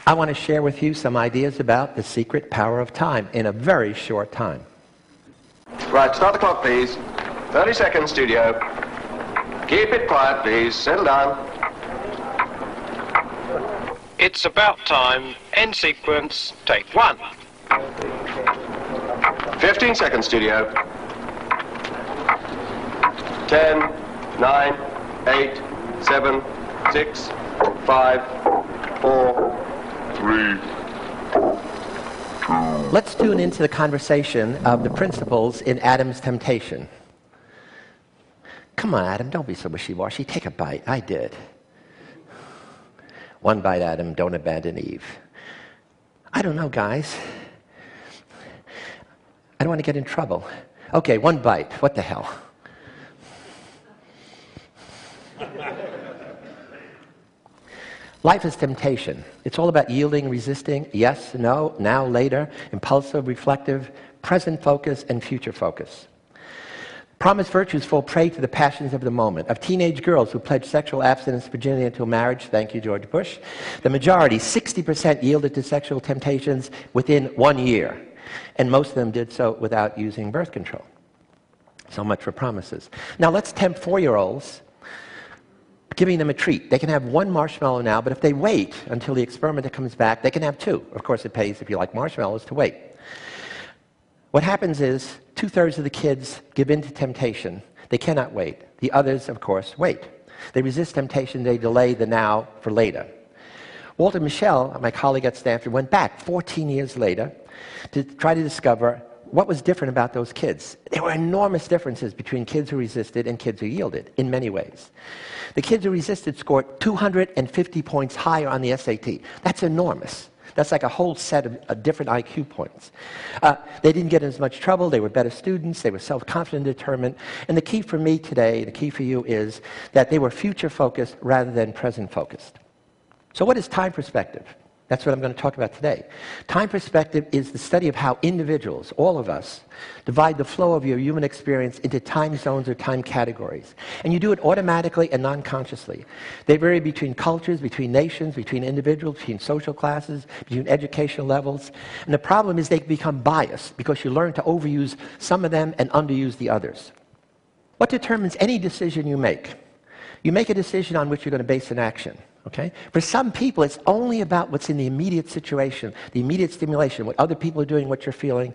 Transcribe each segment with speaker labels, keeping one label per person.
Speaker 1: I want to share with you some ideas about the secret power of time in a very short time.
Speaker 2: Right, start the clock, please. 30 seconds, studio. Keep it quiet, please. Settle down.
Speaker 3: It's about time. End sequence. Take one.
Speaker 2: 15 seconds, studio. 10, 9, 8, 7, 6, 5, 4, 3.
Speaker 1: Let's tune into the conversation of the principles in Adam's temptation. Come on, Adam, don't be so wishy-washy. Take a bite. I did. One bite, Adam. Don't abandon Eve. I don't know, guys. I don't want to get in trouble. Okay, one bite. What the hell? Life is temptation. It's all about yielding, resisting, yes, no, now, later, impulsive, reflective, present focus, and future focus. Promised virtues fall prey to the passions of the moment. Of teenage girls who pledged sexual abstinence, virginity until marriage, thank you, George Bush, the majority, 60%, yielded to sexual temptations within 1 year. And most of them did so without using birth control. So much for promises. Now let's tempt 4-year-olds, giving them a treat. They can have 1 marshmallow now, but if they wait until the experimenter comes back, they can have 2. Of course, it pays, if you like marshmallows, to wait. What happens is 2/3 of the kids give in to temptation. They cannot wait. The others, of course, wait. They resist temptation. They delay the now for later. Walter Mischel, my colleague at Stanford, went back 14 years later to try to discover what was different about those kids. There were enormous differences between kids who resisted and kids who yielded, in many ways. The kids who resisted scored 250 points higher on the SAT. That's enormous. That's like a whole set of different IQ points. They didn't get in as much trouble. They were better students. They were self-confident, determined. And the key for me today, the key for you, is that they were future-focused rather than present-focused. So what is time perspective? That's what I'm going to talk about today. Time perspective is the study of how individuals, all of us, divide the flow of your human experience into time zones or time categories. And you do it automatically and non-consciously. They vary between cultures, between nations, between individuals, between social classes, between educational levels. And the problem is they become biased because you learn to overuse some of them and underuse the others. What determines any decision you make? You make a decision on which you're going to base an action. Okay? For some people, it's only about what's in the immediate situation, the immediate stimulation, what other people are doing, what you're feeling.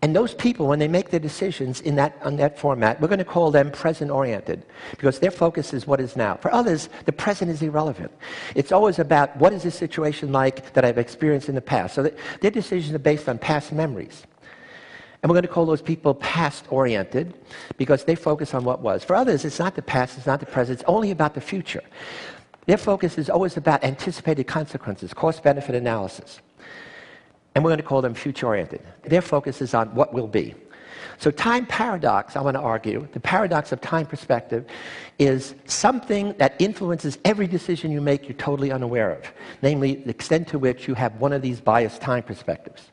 Speaker 1: And those people, when they make their decisions on that format, we're going to call them present-oriented, because their focus is what is now. For others, the present is irrelevant. It's always about what is this situation like that I've experienced in the past. So their decisions are based on past memories. And we're going to call those people past-oriented, because they focus on what was. For others, it's not the past, it's not the present, it's only about the future. Their focus is always about anticipated consequences, cost-benefit analysis. And we're going to call them future-oriented. Their focus is on what will be. So time paradox, I want to argue, the paradox of time perspective is something that influences every decision you make you're totally unaware of, namely the extent to which you have one of these biased time perspectives.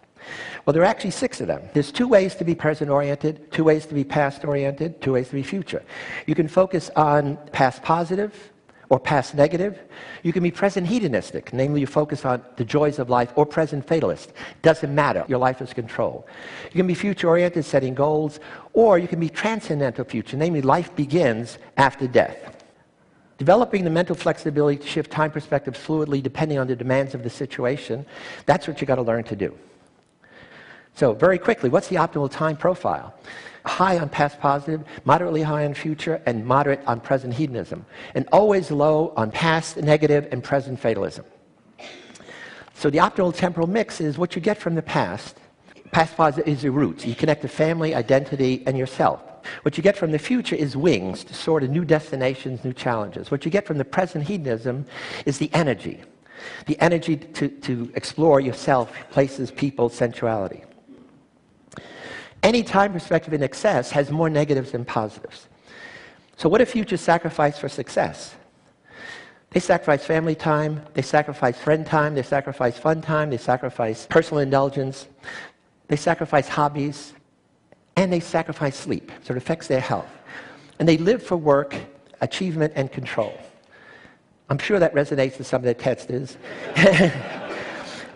Speaker 1: Well, there are actually 6 of them. There's 2 ways to be present-oriented, 2 ways to be past-oriented, 2 ways to be future. You can focus on past positive, or past negative. You can be present hedonistic, namely you focus on the joys of life, or present fatalist. Doesn't matter, your life is controlled. You can be future-oriented, setting goals, or you can be transcendental future, namely life begins after death. Developing the mental flexibility to shift time perspectives fluidly depending on the demands of the situation, that's what you got to learn to do. So very quickly, what's the optimal time profile? High on past positive, moderately high on future, and moderate on present hedonism. And always low on past negative and present fatalism. So the optimal temporal mix is what you get from the past. Past positive is your roots. You connect to family, identity, and yourself. What you get from the future is wings to soar to new destinations, new challenges. What you get from the present hedonism is the energy. The energy to explore yourself, places, people, sensuality. Any time perspective in excess has more negatives than positives. So what do futures sacrifice for success? They sacrifice family time, they sacrifice friend time, they sacrifice fun time, they sacrifice personal indulgence, they sacrifice hobbies, and they sacrifice sleep. So it affects their health. And they live for work, achievement, and control. I'm sure that resonates with some of the testers.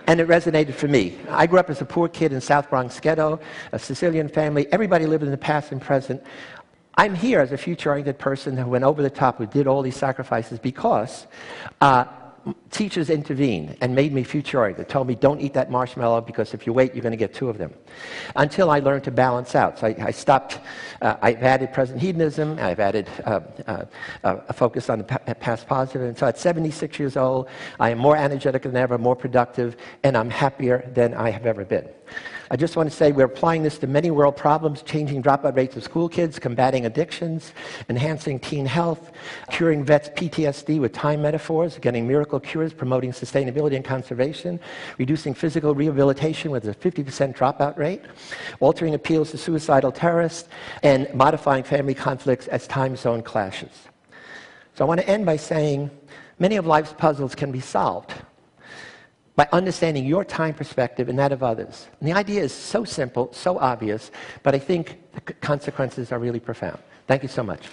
Speaker 1: And it resonated for me. I grew up as a poor kid in South Bronx ghetto, a Sicilian family. Everybody lived in the past and present. I'm here as a future-oriented person who went over the top, who did all these sacrifices because teachers intervened and made me future-oriented. Told me, don't eat that marshmallow because if you wait, you're going to get 2 of them. Until I learned to balance out. So I stopped. I've added present hedonism. I've added a focus on the past positive. And so at 76 years old, I am more energetic than ever, more productive, and I'm happier than I have ever been. I just want to say we're applying this to many world problems, changing dropout rates of school kids, combating addictions, enhancing teen health, curing vets' PTSD with time metaphors, getting miracle cures, promoting sustainability and conservation, reducing physical rehabilitation with a 50% dropout rate, altering appeals to suicidal terrorists, and modifying family conflicts as time zone clashes. So I want to end by saying many of life's puzzles can be solved by understanding your time perspective and that of others. And the idea is so simple, so obvious, but I think the consequences are really profound. Thank you so much.